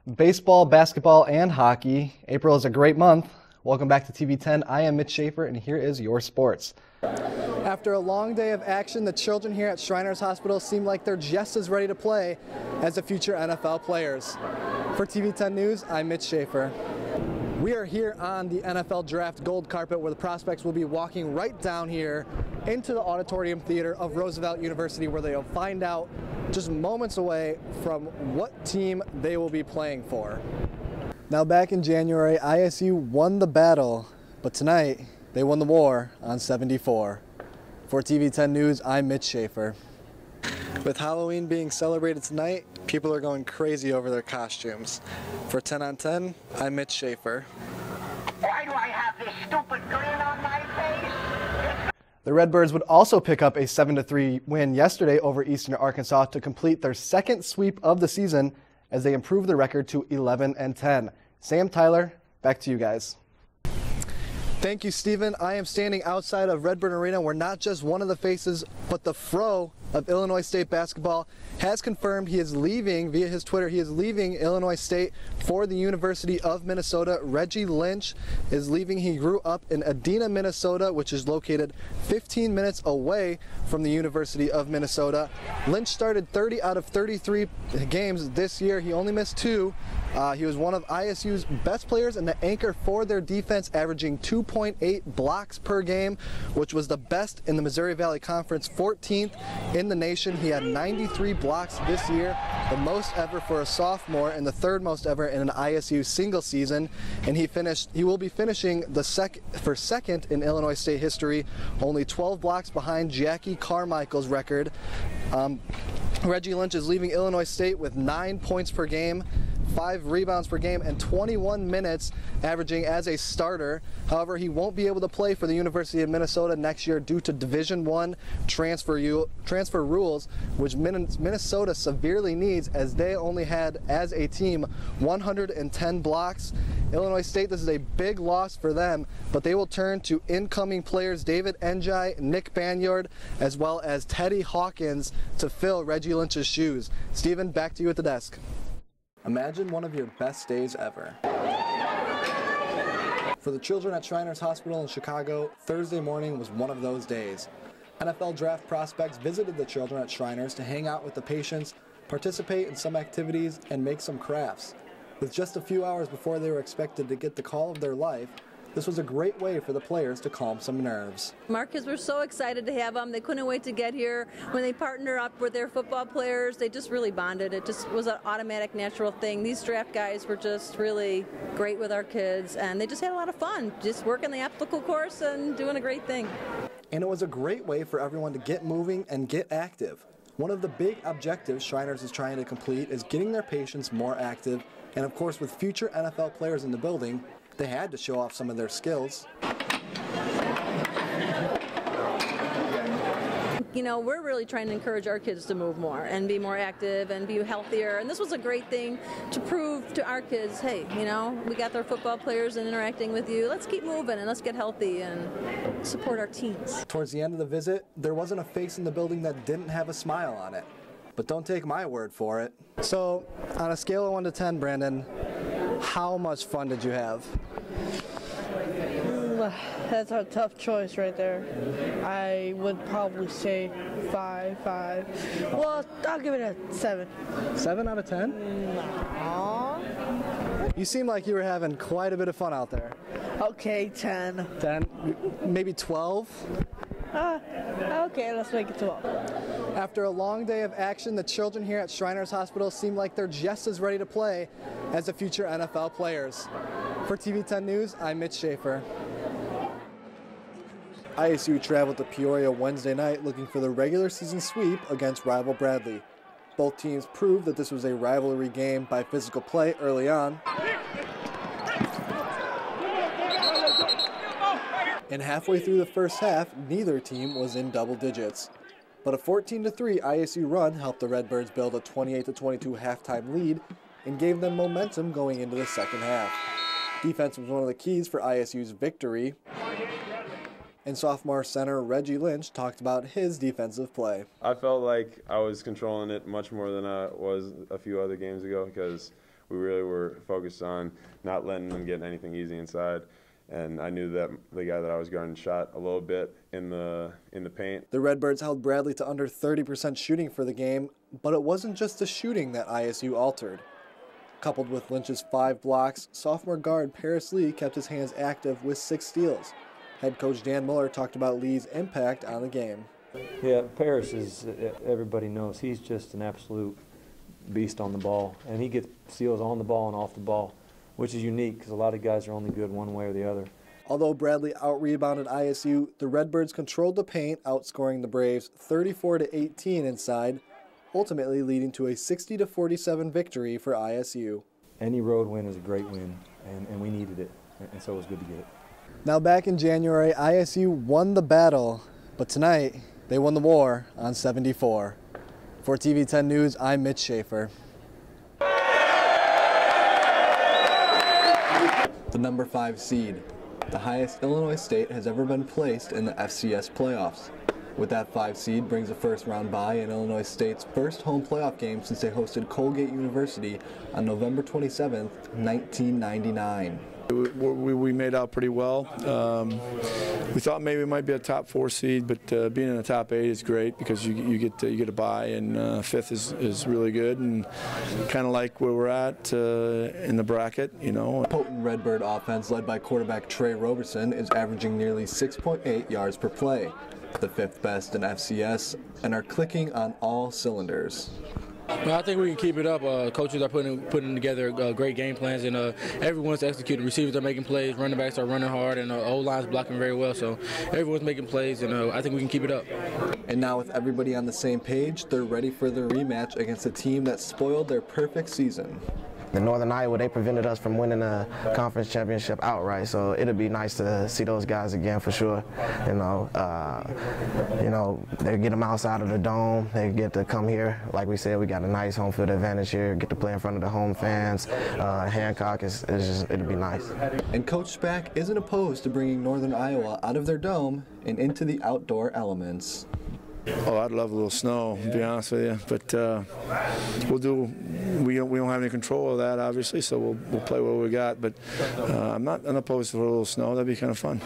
Baseball, basketball, and hockey. April is a great month. Welcome back to TV 10. I am Mitch Schafer, and here is your sports. After a long day of action, the children here at Shriners Hospital seem like they're just as ready to play as the future NFL players. For TV 10 News, I'm Mitch Schafer. We are here on the NFL Draft Gold Carpet, where the prospects will be walking right down here into the Auditorium Theater of Roosevelt University, where they'll find out just moments away from what team they will be playing for. Now, back in January, ISU won the battle, but tonight they won the war on 74. For TV 10 News, I'm Mitch Schafer. With Halloween being celebrated tonight, people are going crazy over their costumes. For 10 on 10, I'm Mitch Schafer. Why do I have this stupid grin on my face? The Redbirds would also pick up a 7-3 win yesterday over Eastern Arkansas to complete their second sweep of the season as they improved their record to 11-10. Sam, Tyler, back to you guys. Thank you, Stephen. I am standing outside of Redbird Arena, where not just one of the faces, but the fro of Illinois State basketball has confirmed he is leaving, via his Twitter, he is leaving Illinois State for the University of Minnesota. Reggie Lynch is leaving. He grew up in Edina, Minnesota, which is located 15 minutes away from the University of Minnesota. Lynch started 30 out of 33 games this year. He only missed 2. He was one of ISU's best players and the anchor for their defense, averaging 2.8 blocks per game, which was the best in the Missouri Valley Conference, 14th in the nation. He had 93 blocks this year, the most ever for a sophomore and the third most ever in an ISU single season. And he will be finishing for second in Illinois State history, only 12 blocks behind Jackie Carmichael's record. Reggie Lynch is leaving Illinois State with 9 points per game, 5 rebounds per game, and 21 minutes averaging as a starter. However, he won't be able to play for the University of Minnesota next year due to Division I transfer rules, which Minnesota severely needs, as they only had, as a team, 110 blocks. Illinois State, this is a big loss for them, but they will turn to incoming players David Njai, Nick Banyard, as well as Teddy Hawkins to fill Reggie Lynch's shoes. Stephen, back to you at the desk. Imagine one of your best days ever. For the children at Shriners Hospital in Chicago, Thursday morning was one of those days. NFL draft prospects visited the children at Shriners to hang out with the patients, participate in some activities, and make some crafts. With just a few hours before they were expected to get the call of their life, this was a great way for the players to calm some nerves. Our kids were so excited to have them. They couldn't wait to get here. When they partnered up with their football players, they just really bonded. It just was an automatic, natural thing. These draft guys were just really great with our kids, and they just had a lot of fun, just working the obstacle course and doing a great thing. And it was a great way for everyone to get moving and get active. One of the big objectives Shriners is trying to complete is getting their patients more active, and of course, with future NFL players in the building, they had to show off some of their skills. You know, we're really trying to encourage our kids to move more and be more active and be healthier. And this was a great thing to prove to our kids, hey, you know, we got their football players and interacting with you. Let's keep moving and let's get healthy and support our teams. Towards the end of the visit, there wasn't a face in the building that didn't have a smile on it. But don't take my word for it. So, on a scale of 1 to 10, Brandon, how much fun did you have? That's a tough choice right there. I would probably say 5. Well, I'll give it a 7. 7 out of 10? Aww. You seem like you were having quite a bit of fun out there. Okay, 10. 10? Maybe 12? Okay, let's make it 12. After a long day of action, the children here at Shriners Hospital seem like they're just as ready to play as the future NFL players. For TV 10 News, I'm Mitch Schafer. ISU traveled to Peoria Wednesday night looking for the regular season sweep against rival Bradley. Both teams proved that this was a rivalry game by physical play early on. And halfway through the first half, neither team was in double digits. But a 14-3 ISU run helped the Redbirds build a 28-22 halftime lead and gave them momentum going into the second half. Defense was one of the keys for ISU's victory, and sophomore center Reggie Lynch talked about his defensive play. I felt like I was controlling it much more than I was a few other games ago, because We really were focused on not letting them get anything easy inside. And I knew that the guy that I was guarding shot a little bit in the paint. The Redbirds held Bradley to under 30% shooting for the game, but it wasn't just the shooting that ISU altered. Coupled with Lynch's 5 blocks, sophomore guard Paris Lee kept his hands active with 6 steals. Head coach Dan Muller talked about Lee's impact on the game. Yeah, Paris is, everybody knows, he's just an absolute beast on the ball, and he gets steals on the ball and off the ball, which is unique because a lot of guys are only good one way or the other. Although Bradley out-rebounded ISU, the Redbirds controlled the paint, outscoring the Braves 34-18 inside, ultimately leading to a 60-47 victory for ISU. Any road win is a great win, and we needed it, and so it was good to get it. Now back in January, ISU won the battle, but tonight they won the war on 74. For TV 10 News, I'm Mitch Schafer. The number 5 seed, the highest Illinois State has ever been placed in the FCS playoffs. With that 5 seed brings a first-round bye in Illinois State's first home playoff game since they hosted Colgate University on November 27, 1999. We made out pretty well. We thought maybe it might be a top 4 seed, but being in the top 8 is great because you get a bye, and 5th is really good, and kind of like where we're at in the bracket, you know. Potent Redbird offense led by quarterback Trey Roberson is averaging nearly 6.8 yards per play, the 5th best in FCS, and are clicking on all cylinders. Well, I think we can keep it up. Coaches are putting together great game plans, and everyone's executing. Receivers are making plays, running backs are running hard, and O-line's blocking very well. So everyone's making plays, and I think we can keep it up. And now with everybody on the same page, they're ready for their rematch against a team that spoiled their perfect season. The Northern Iowa, they prevented us from winning a conference championship outright, so it'll be nice to see those guys again for sure. You know, they get them outside of the dome. They get to come here. Like we said, we got a nice home field advantage here. Get to play in front of the home fans. Hancock it'll be nice. And Coach Spack isn't opposed to bringing Northern Iowa out of their dome and into the outdoor elements. Oh, I'd love a little snow, to be honest with you, but we don't have any control of that, obviously, so we'll play what we got, but I'm not unopposed to a little snow. That'd be kind of fun.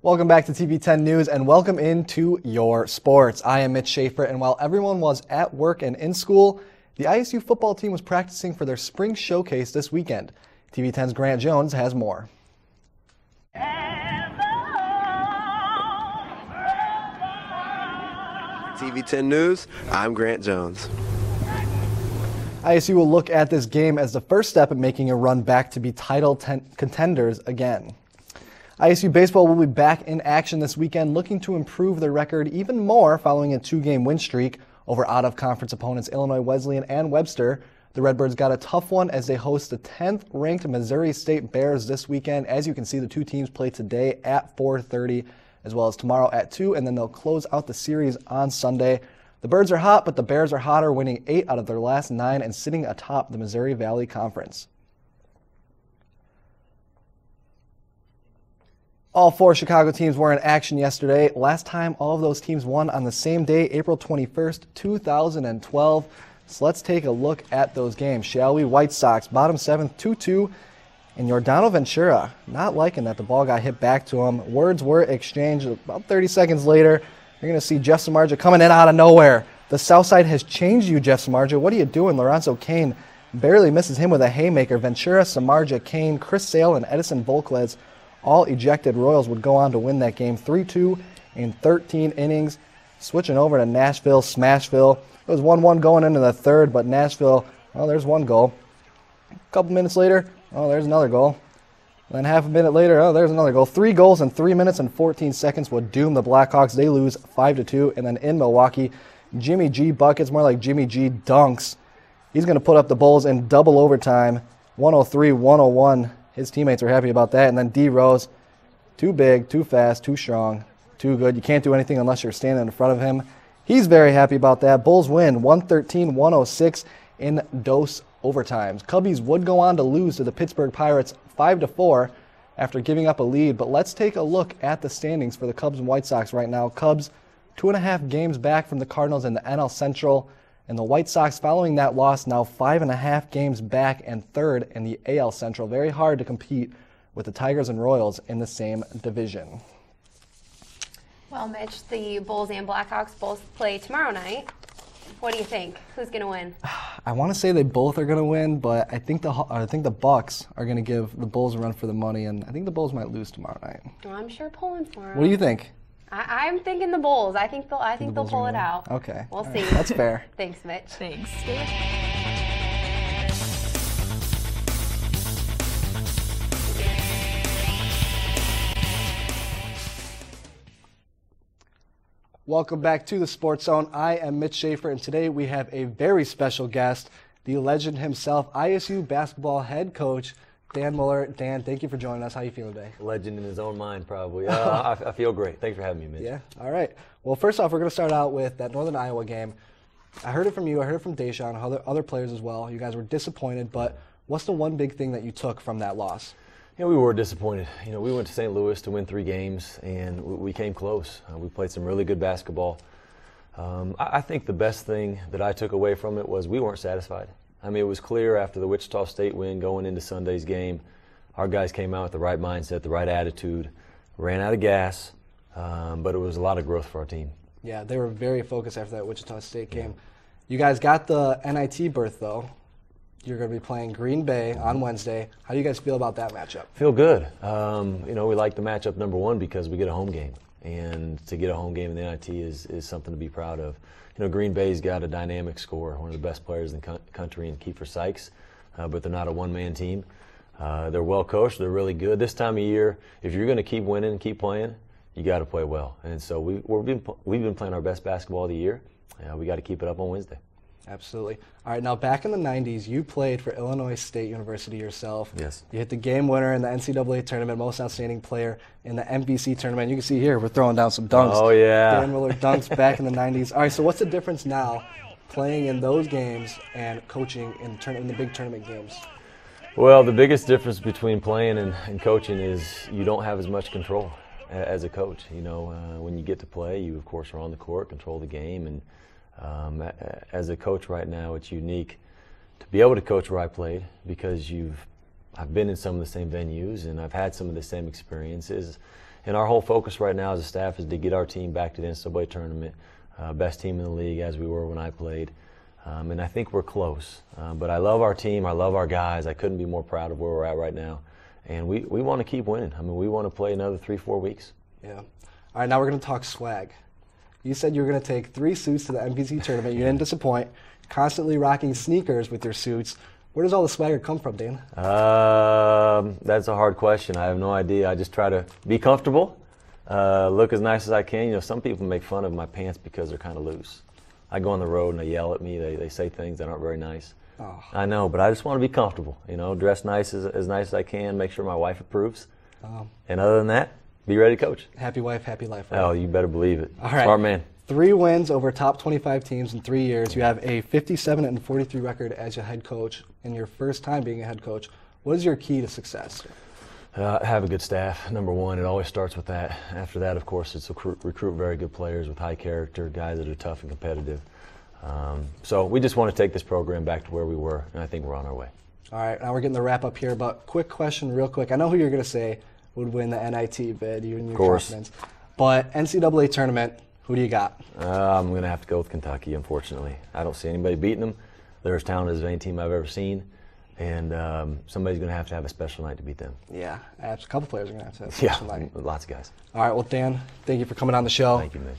Welcome back to TV 10 News and welcome into your sports. I am Mitch Schafer, and while everyone was at work and in school, the ISU football team was practicing for their spring showcase this weekend. TV 10's Grant Jones has more. TV 10 News, I'm Grant Jones. ISU will look at this game as the first step in making a run back to be title contenders again. ISU baseball will be back in action this weekend, looking to improve their record even more following a 2-game win streak over out-of-conference opponents Illinois Wesleyan and Webster. The Redbirds got a tough one as they host the 10th-ranked Missouri State Bears this weekend. As you can see, the two teams play today at 4:30, as well as tomorrow at 2, and then they'll close out the series on Sunday. The Birds are hot, but the Bears are hotter, winning 8 out of their last 9 and sitting atop the Missouri Valley Conference. All 4 Chicago teams were in action yesterday. Last time all of those teams won on the same day, April 21st, 2012. So let's take a look at those games, shall we? White Sox, bottom 7th, 2-2. And Yordano Ventura, not liking that the ball got hit back to him. Words were exchanged. About 30 seconds later, you're going to see Jeff Samardzija coming in out of nowhere. The South Side has changed you, Jeff Samardzija. What are you doing? Lorenzo Cain barely misses him with a haymaker. Ventura, Samardzija, Cain, Chris Sale, and Edison Volquez all ejected. Royals would go on to win that game 3-2 in 13 innings. Switching over to Nashville, Smashville. It was 1-1 going into the third, but Nashville, well, there's one goal. A couple minutes later, oh, there's another goal. Then half a minute later, oh, there's another goal. 3 goals in 3 minutes and 14 seconds would doom the Blackhawks. They lose 5-2. And then in Milwaukee, Jimmy G buckets, more like Jimmy G dunks. He's going to put up the Bulls in double overtime, 103-101. His teammates are happy about that. And then D. Rose, too big, too fast, too strong, too good. You can't do anything unless you're standing in front of him. He's very happy about that. Bulls win 113-106 in dose overtimes. Cubbies would go on to lose to the Pittsburgh Pirates 5-4 after giving up a lead. But let's take a look at the standings for the Cubs and White Sox right now. Cubs 2.5 games back from the Cardinals in the NL Central. And the White Sox, following that loss, now 5.5 games back and third in the AL Central. Very hard to compete with the Tigers and Royals in the same division. Well, Mitch, the Bulls and Blackhawks both play tomorrow night. What do you think? Who's going to win? I want to say they both are going to win, but I think the Bucks are going to give the Bulls a run for the money, and I think the Bulls might lose tomorrow night. Well, I'm sure pulling for them. What do you think? I'm thinking the Bulls. I think they'll pull it out. Okay. We'll see. That's fair. Thanks, Mitch. Thanks. Welcome back to the Sports Zone. I am Mitch Schafer, and today we have a very special guest, the legend himself, ISU basketball head coach, Dan Muller. Dan, thank you for joining us. How are you feeling today? Legend in his own mind, probably. I feel great. Thanks for having me, Mitch. Yeah, all right. Well, first off, we're going to start out with that Northern Iowa game. I heard it from you. I heard it from Deshaun, other players as well. You guys were disappointed, but what's the one big thing that you took from that loss? Yeah, we were disappointed. You know, we went to St. Louis to win 3 games, and we came close. We played some really good basketball. I think the best thing that I took away from it was we weren't satisfied. I mean, it was clear after the Wichita State win going into Sunday's game, our guys came out with the right mindset, the right attitude, ran out of gas, but it was a lot of growth for our team. Yeah, they were very focused after that Wichita State game. You guys got the NIT berth, though. You're going to be playing Green Bay on Wednesday. How do you guys feel about that matchup? Feel good. You know, we like the matchup, number one, because we get a home game. And to get a home game in the NIT is something to be proud of. You know, Green Bay's got a dynamic scorer, one of the best players in the country in Kiefer Sykes, but they're not a one-man team. They're well coached. They're really good. This time of year, if you're going to keep winning and keep playing, you got to play well. And so we've been playing our best basketball of the year. We got to keep it up on Wednesday. Absolutely. All right, now back in the 90s, you played for Illinois State University yourself. Yes. You hit the game winner in the NCAA tournament, most outstanding player in the MVC tournament. You can see here, we're throwing down some dunks. Oh, yeah. Dan Muller dunks back in the 90s. All right, so what's the difference now playing in those games and coaching in the big tournament games? Well, the biggest difference between playing and coaching is you don't have as much control as a coach. You know, when you get to play, you, of course, are on the court, control the game, and as a coach right now, it's unique to be able to coach where I played because I've been in some of the same venues and I've had some of the same experiences. And our whole focus right now as a staff is to get our team back to the NCAA tournament, best team in the league as we were when I played. And I think we're close. But I love our team. I love our guys. I couldn't be more proud of where we're at right now. And we want to keep winning. I mean, we want to play another 3-4 weeks. Yeah. All right, now we're going to talk swag. You said you were going to take 3 suits to the MVC tournament. You didn't disappoint. Constantly rocking sneakers with your suits. Where does all the swagger come from, Dan? That's a hard question. I have no idea. I just try to be comfortable, look as nice as I can. You know, some people make fun of my pants because they're kind of loose. I go on the road and they yell at me. They say things that aren't very nice. Oh. I know, but I just want to be comfortable. You know, dress nice as nice as I can. Make sure my wife approves. And other than that, be ready to coach. Happy wife, happy life. Right? Oh, you better believe it. All right. Smart man. 3 wins over top 25 teams in 3 years. You have a 57-43 record as your head coach in your first time being a head coach. What is your key to success? Have a good staff, number one. It always starts with that. After that, of course, it's recruit very good players with high character, guys that are tough and competitive. So we just want to take this program back to where we were, and I think we're on our way. All right, now we're getting the wrap up here, but quick question real quick. I know who you're going to say would win the NIT bid, you and your confidence. But NCAA tournament, who do you got? I'm going to have to go with Kentucky, unfortunately. I don't see anybody beating them. They're as talented as any team I've ever seen. And somebody's going to have a special night to beat them. Yeah, a couple players are going to have a special night. Lots of guys. All right, well, Dan, thank you for coming on the show. Thank you, Mitch.